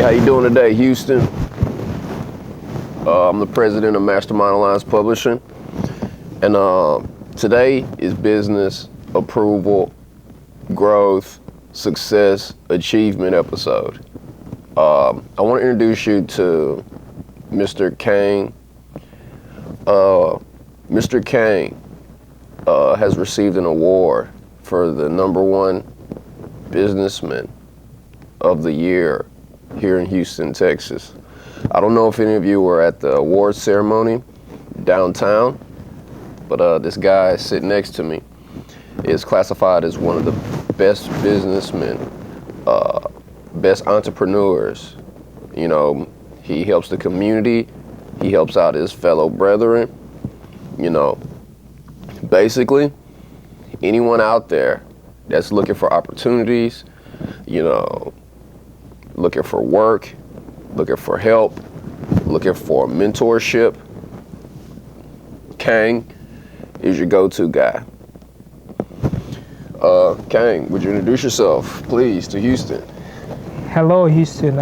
How you doing today, Houston? I'm the president of Mastermind Alliance Publishing, and today is business, approval, growth, success, achievement episode. I want to introduce you to Mr. Kang. Mr. Kang has received an award for the #1 businessman of the year here in Houston, Texas. I don't know if any of you were at the awards ceremony downtown, but this guy sitting next to me is classified as one of the best businessmen, best entrepreneurs. You know, he helps the community, he helps out his fellow brethren. You know, basically, anyone out there that's looking for opportunities, you know, looking for work, looking for help, looking for mentorship, Kang is your go-to guy. Kang, would you introduce yourself, please, to Houston? Hello, Houston.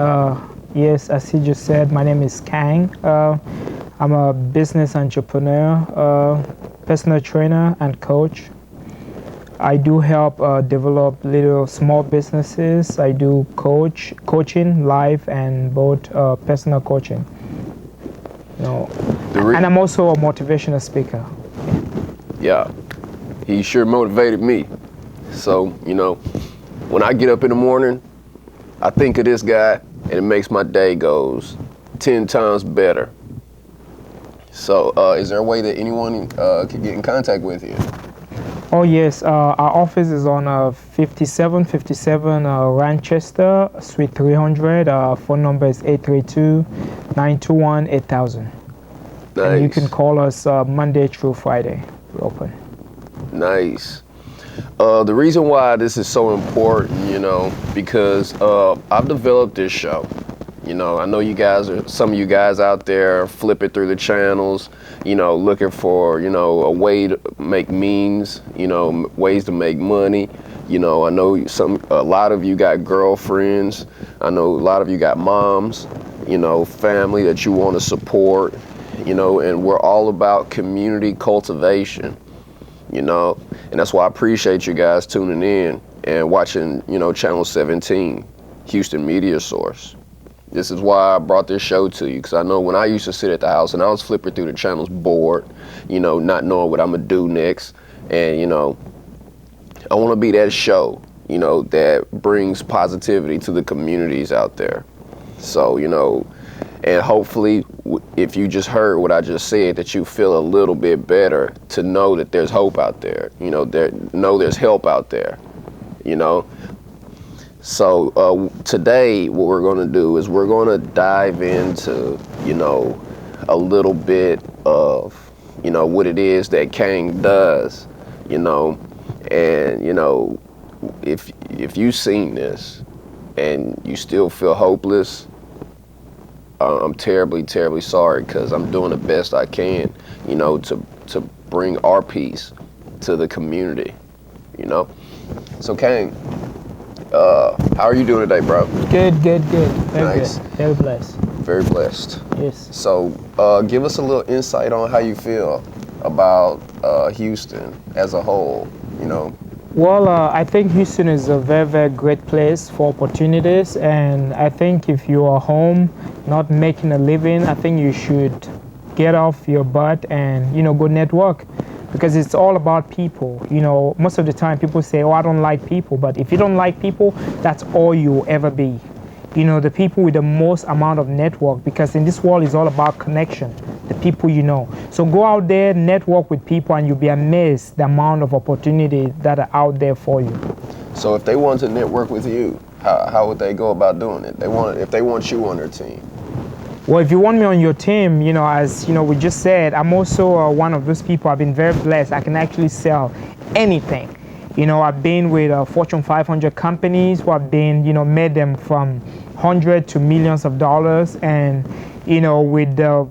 Yes, as he just said, my name is Kang. I'm a business entrepreneur, personal trainer, and coach. I do help develop little small businesses. I do coaching, live and both personal coaching. You know, and I'm also a motivational speaker. Yeah, he sure motivated me. So, you know, when I get up in the morning, I think of this guy and it makes my day goes 10 times better. So, is there a way that anyone can get in contact with you? Oh yes, our office is on 5757 Ranchester, Suite 300. Phone number is 832-921-8000. Nice. And you can call us Monday through Friday. We're open. Nice. The reason why this is so important, you know, because I've developed this show. You know, I know you guys some of you guys out there flipping through the channels, you know, looking for, you know, a way to make means, you know, ways to make money. You know, I know a lot of you got girlfriends. I know a lot of you got moms, you know, family that you want to support, you know, and we're all about community cultivation, you know, and that's why I appreciate you guys tuning in and watching, you know, Channel 17, Houston Media Source. This is why I brought this show to you, because I know when I used to sit at the house and I was flipping through the channels bored, you know, not knowing what I'm going to do next. And, you know, I want to be that show, you know, that brings positivity to the communities out there. So, you know, and hopefully if you just heard what I just said, that you feel a little bit better to know that there's hope out there, you know, there's help out there, you know. So today what we're going to do is we're going to dive into, you know, a little bit of, you know, what it is that Kang does, you know, and, you know, if you've seen this and you still feel hopeless, I'm terribly, terribly sorry, because I'm doing the best I can, you know, to bring our peace to the community, you know. So Kang, how are you doing today, bro? Good. Very nice. good. Very blessed. Very blessed. Yes. So give us a little insight on how you feel about Houston as a whole, you know. Well, I think Houston is a very, very great place for opportunities, and I think if you are home, not making a living, I think you should get off your butt and, you know, go network, because it's all about people. You know, most of the time people say, oh, I don't like people, but if you don't like people, that's all you'll ever be. You know, the people with the most amount of network, because in this world it's all about connection, the people you know. So go out there, network with people, and you'll be amazed the amount of opportunities that are out there for you. So if they want to network with you, how would they go about doing it? If they want you on their team? Well, if you want me on your team, you know, as you know, we just said, I'm also one of those people. I've been very blessed. I can actually sell anything. You know, I've been with Fortune 500 companies who have been, you know, made them from hundreds to millions of dollars. And, you know, with the,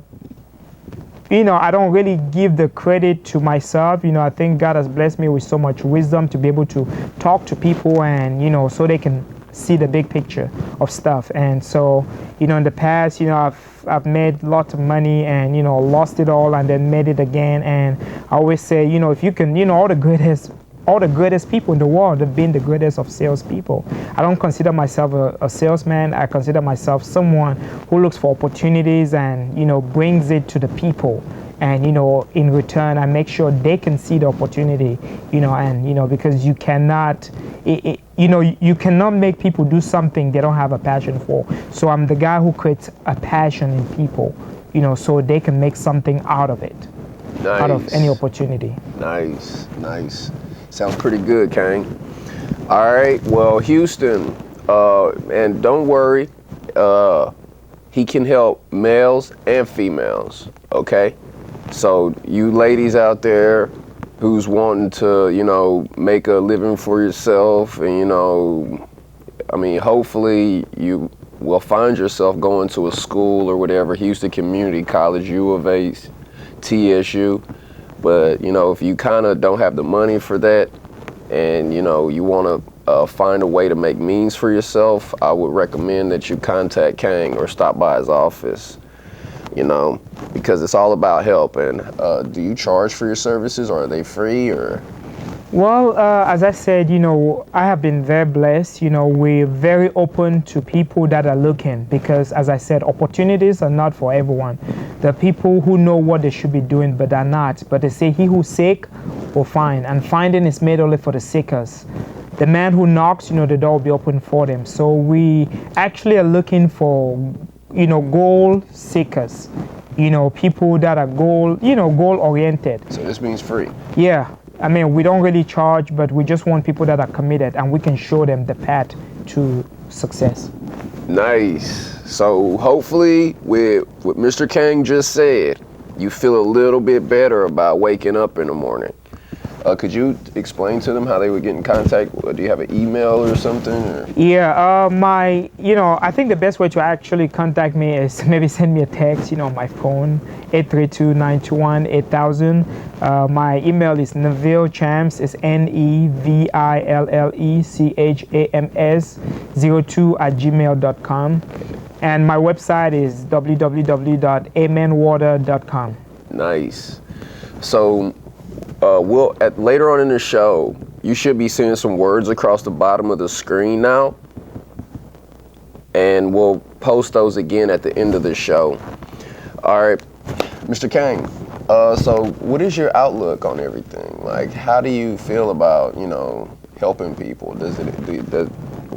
you know, I don't really give the credit to myself. You know, I think God has blessed me with so much wisdom to be able to talk to people and, you know, so they can see the big picture of stuff. And so, in the past, I've made lots of money and lost it all and then made it again. And I always say, if you can, all the greatest people in the world have been the greatest of salespeople. I don't consider myself a salesman. I consider myself someone who looks for opportunities and brings it to the people. And in return, I make sure they can see the opportunity. And because you cannot, you cannot make people do something they don't have a passion for. So I'm the guy who creates a passion in people. So they can make something out of it. Nice. Out of any opportunity. Nice. Sounds pretty good, Kang. All right, well, Houston, and don't worry, he can help males and females, okay? So you ladies out there who's wanting to, make a living for yourself and, hopefully you will find yourself going to a school or whatever, Houston Community College, U of A, TSU. But, if you kind of don't have the money for that and, you want to find a way to make means for yourself, I would recommend that you contact Kang or stop by his office, because it's all about help. And do you charge for your services, or are they free, or? Well, as I said, I have been very blessed. We're very open to people that are looking because, as I said, opportunities are not for everyone. There are people who know what they should be doing, but are not. But they say, he who seek will find, and finding is made only for the seekers. The man who knocks, the door will be open for them. So we actually are looking for, goal seekers. People that are goal oriented. So this means free. Yeah. We don't really charge, but we just want people that are committed and we can show them the path to success. Nice. So hopefully with what Mr. Kang just said, you feel a little bit better about waking up in the morning. Could you explain to them how they would get in contact? Do you have an email or something? Or? Yeah, I think the best way to actually contact me is maybe send me a text, my phone, 832-921-8000. My email is nevillechams, it's nevillechams02@gmail.com. And my website is www.amenwater.com. Nice. So, later on in the show, you should be seeing some words across the bottom of the screen now, and we'll post those again at the end of the show. All right, Mr. Kang. So, what is your outlook on everything? Like, how do you feel about helping people?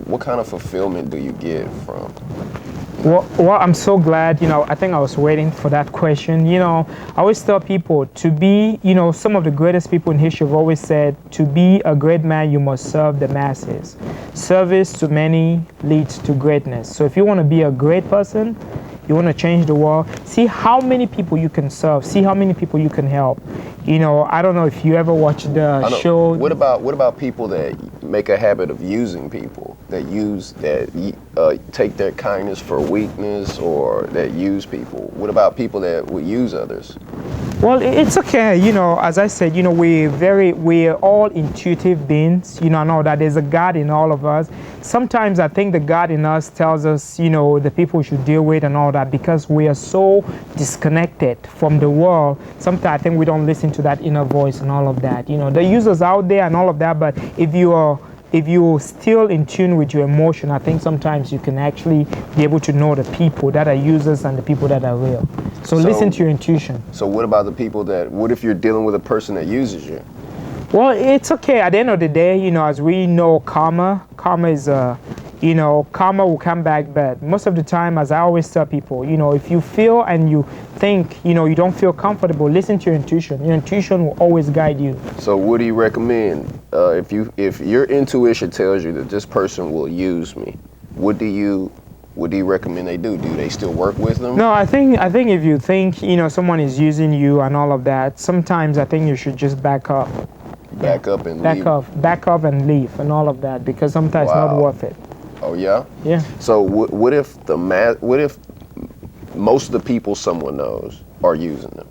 What kind of fulfillment do you get from? Well, I'm so glad, I think I was waiting for that question. I always tell people to be, some of the greatest people in history have always said, to be a great man, you must serve the masses. Service to many leads to greatness. So if you want to be a great person, you want to change the world, see how many people you can serve, see how many people you can help. I don't know if you ever watched the show. What about people that make a habit of using people, that take their kindness for weakness, or that use people? What about people that would use others? Well, it's okay. As I said, we're all intuitive beings. I know that there's a God in all of us. Sometimes I think the God in us tells us, the people we should deal with and all that, because we are so disconnected from the world. Sometimes I think we don't listen to that inner voice and all of that. The users out there and all of that, but if you're still in tune with your emotion, I think sometimes you can actually be able to know the people that are users and the people that are real. So listen to your intuition. So what about the people what if you're dealing with a person that uses you? Well, it's okay. At the end of the day, as we know, karma is karma will come back. But most of the time, as I always tell people, if you feel and you think, you don't feel comfortable, listen to your intuition. Your intuition will always guide you. So what do you recommend? If your intuition tells you that this person will use me, what do you recommend they do? Do they still work with them? No, I think if you think, someone is using you and all of that, sometimes I think you should just back up. Back up and leave. Back up and leave and all of that, because sometimes it's not worth it. Oh yeah. Yeah. So what if most of the people someone knows are using them,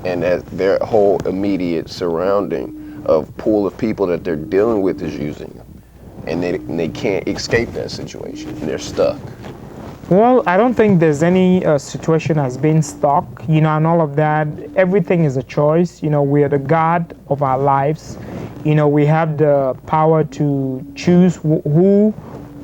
and that their whole immediate surrounding of pool of people that they're dealing with is using them? and they can't escape that situation, and they're stuck. Well, I don't think there's any situation has been stuck, and all of that. Everything is a choice. We are the God of our lives. We have the power to choose who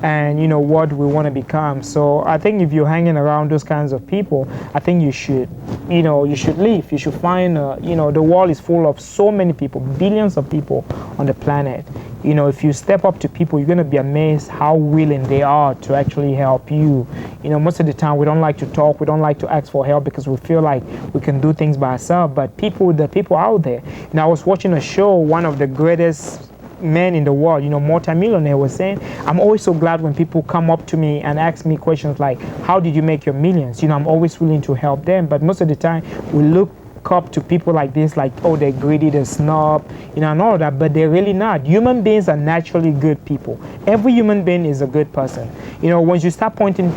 and what we want to become. So I think if you're hanging around those kinds of people, I think you should leave. You should find the world is full of so many people, billions of people on the planet. If you step up to people, you're going to be amazed how willing they are to actually help you. Most of the time we don't like to talk, we don't like to ask for help because we feel like we can do things by ourselves. But the people out there, I was watching a show, one of the greatest men in the world, multimillionaire, was saying, I'm always so glad when people come up to me and ask me questions like, how did you make your millions? I'm always willing to help them. But most of the time we look up to people like this, like, oh, they're greedy, they're snob, and all of that, but they're really not. Human beings are naturally good people. Every human being is a good person. Once you start pointing,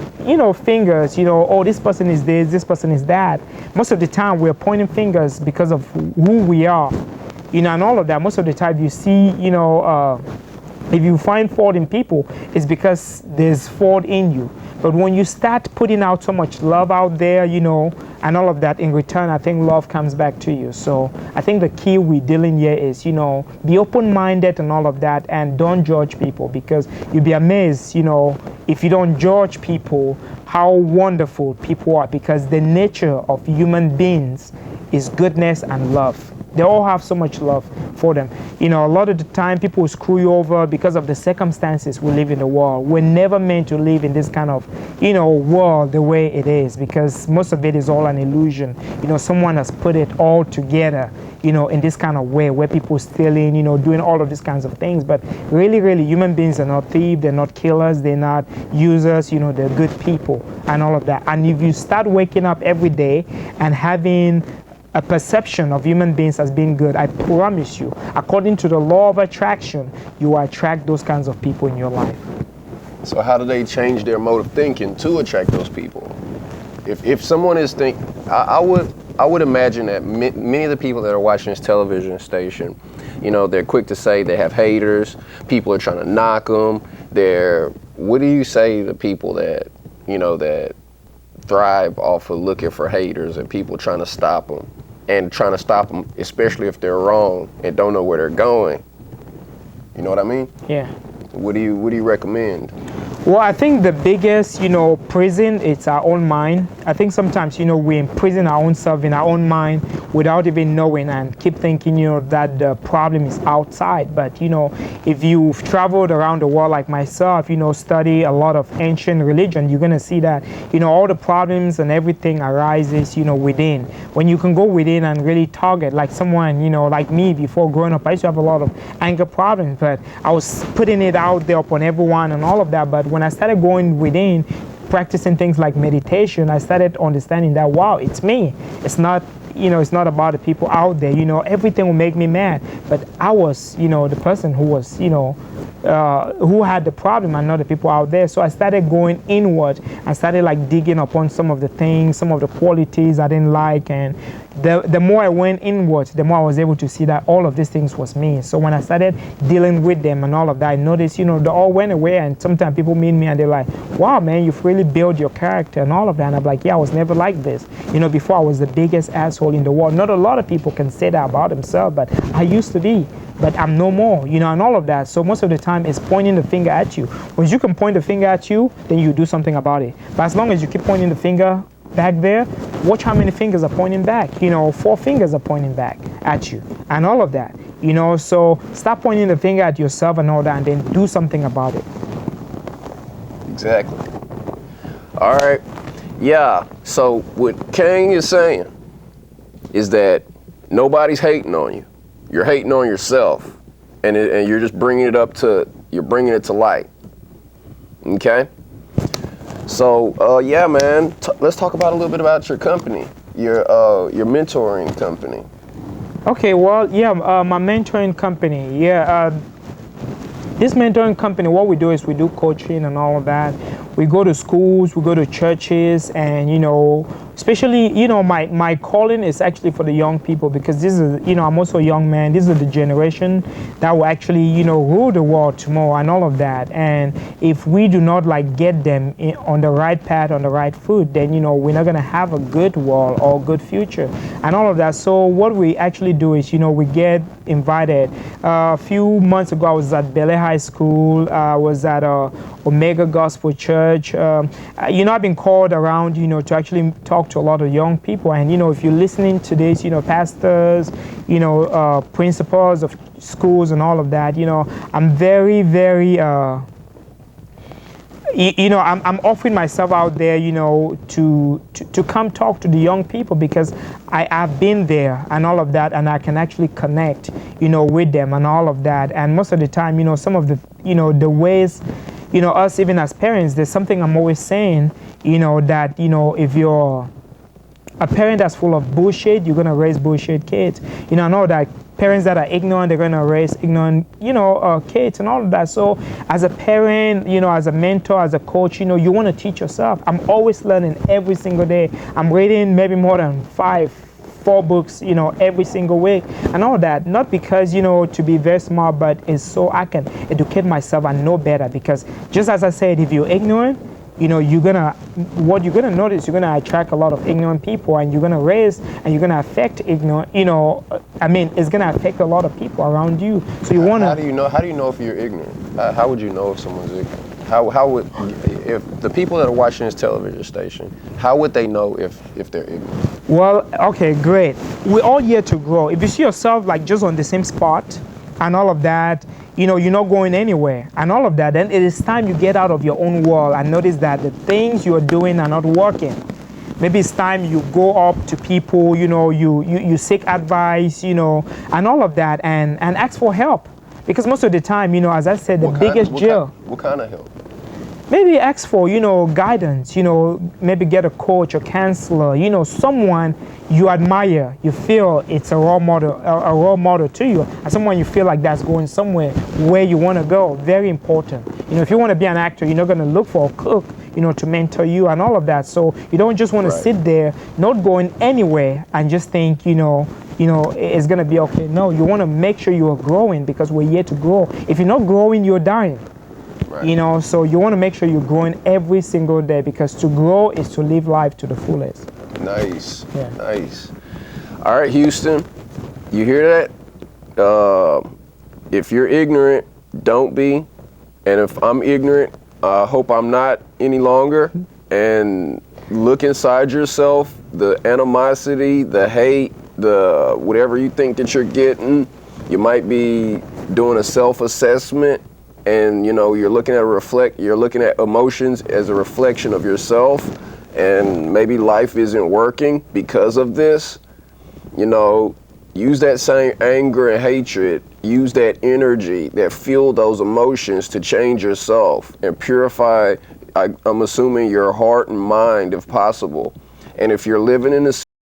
fingers, oh, this person is this person is that, most of the time we're pointing fingers because of who we are, and all of that. Most of the time you see, if you find fault in people, it's because there's fault in you. But when you start putting out so much love out there, and all of that, in return, I think love comes back to you. So I think the key we're dealing here is, be open-minded and all of that, and don't judge people, because you'll be amazed, if you don't judge people, how wonderful people are, because the nature of human beings is goodness and love. They all have so much love for them. A lot of the time people screw you over because of the circumstances we live in the world. We're never meant to live in this kind of, world the way it is, because most of it is all an illusion. Someone has put it all together, in this kind of way where people stealing, doing all of these kinds of things. But really, really, human beings are not thieves, they're not killers, they're not users, they're good people and all of that. And if you start waking up every day and having a perception of human beings as being good, I promise you, according to the law of attraction, you will attract those kinds of people in your life. So how do they change their mode of thinking to attract those people? If someone is I would imagine that many of the people that are watching this television station, they're quick to say they have haters, people are trying to knock them. What do you say to people that, that thrive off of looking for haters and people trying to stop them, especially if they're wrong and don't know where they're going? You know what I mean? Yeah. What do you recommend? Well, I think the biggest, prison, it's our own mind. I think sometimes, we imprison our own self in our own mind without even knowing, and keep thinking, that the problem is outside. But, if you've traveled around the world like myself, study a lot of ancient religion, you're going to see that, all the problems and everything arises, within. When you can go within and really target, like someone, like me before growing up, I used to have a lot of anger problems, but I was putting it out there upon everyone and all of that. But when I started going within, practicing things like meditation, I started understanding that, wow, it's me. It's not, it's not about the people out there. Everything will make me mad. But I was, the person who was, who had the problem, and not the people out there. So I started going inward. I started like digging upon some of the things, some of the qualities I didn't like, and the more I went inward, the more I was able to see that all of these things was me. So when I started dealing with them and all of that, I noticed, they all went away. And sometimes people meet me and they're like, wow, man, you've really built your character and all of that. And I'm like, yeah, I was never like this. Before I was the biggest asshole in the world. Not a lot of people can say that about themselves, but I used to be. But I'm no more, and all of that. So most of the time it's pointing the finger at you. When you can point the finger at you, then you do something about it. But as long as you keep pointing the finger back there, watch how many fingers are pointing back. 4 fingers are pointing back at you and all of that. So stop pointing the finger at yourself and all that, and then do something about it. Exactly. All right. Yeah. So what Kang is saying is that nobody's hating on you. You're hating on yourself, and you're just bringing it to light. Okay. So yeah, man. Let's talk about a little bit about your company, your mentoring company. Okay. Well, yeah. My mentoring company. Yeah. This mentoring company, what we do is we do coaching and all of that. We go to schools, we go to churches, and especially, my calling is actually for the young people, because this is, I'm also a young man. This is the generation that will actually, rule the world tomorrow and all of that. And if we do not like get them on the right path, on the right foot, then, we're not going to have a good world or good future and all of that. So what we actually do is, we get invited. A few months ago, I was at Bel Air High School. I was at Omega Gospel Church. I've been called around, to actually talk to a lot of young people. And, if you're listening to this, pastors, principals of schools and all of that, I'm very, very, I'm offering myself out there, to come talk to the young people, because I've been there and all of that, and I can actually connect, with them and all of that. And most of the time, some of the, the ways, us even as parents, there's something I'm always saying, that, if you're a parent that's full of bullshit, you're going to raise bullshit kids. I know that parents that are ignorant, they're going to raise ignorant, kids and all of that. So as a parent, as a mentor, as a coach, you want to teach yourself. I'm always learning every single day. I'm reading maybe more than 4 books, every single week and all that. Not because, to be very smart, but it's so I can educate myself and know better. Because just as I said, if you're ignorant, what you're gonna notice, you're gonna attract a lot of ignorant people, and you're gonna raise and you're gonna affect ignorant. It's gonna affect a lot of people around you. So you wanna. How do you know if you're ignorant? How would you know if someone's ignorant? How would, if the people that are watching this television station, how would they know if they're ignorant? Well, okay, great. We're all here to grow. If you see yourself like just on the same spot and all of that, you're not going anywhere and all of that, then it is time you get out of your own world and notice that the things you're doing are not working. Maybe it's time you go up to people, you seek advice, and all of that, and ask for help. Because most of the time, as I said, biggest jail. What kind of help? Maybe ask for, guidance, maybe get a coach, a counselor, someone you admire, you feel it's a role model to you, and someone you feel like that's going somewhere where you want to go. Very important. If you want to be an actor, you're not going to look for a cook, to mentor you and all of that. So you don't just want to sit there, not going anywhere, and just think, it's going to be okay. No, you want to make sure you are growing, because we're here to grow. If you're not growing, you're dying. Right. So you want to make sure you're growing every single day, because to grow is to live life to the fullest. Nice. Yeah. Nice. All right, Houston, you hear that? If you're ignorant, don't be. And if I'm ignorant, I hope I'm not any longer. And look inside yourself, the animosity, the hate, the whatever you think that you're getting. You might be doing a self-assessment. And you're looking at emotions as a reflection of yourself, and maybe life isn't working because of this. Use that same anger and hatred, use that energy that fuel those emotions to change yourself and purify, I'm assuming, your heart and mind if possible. And if you're living in a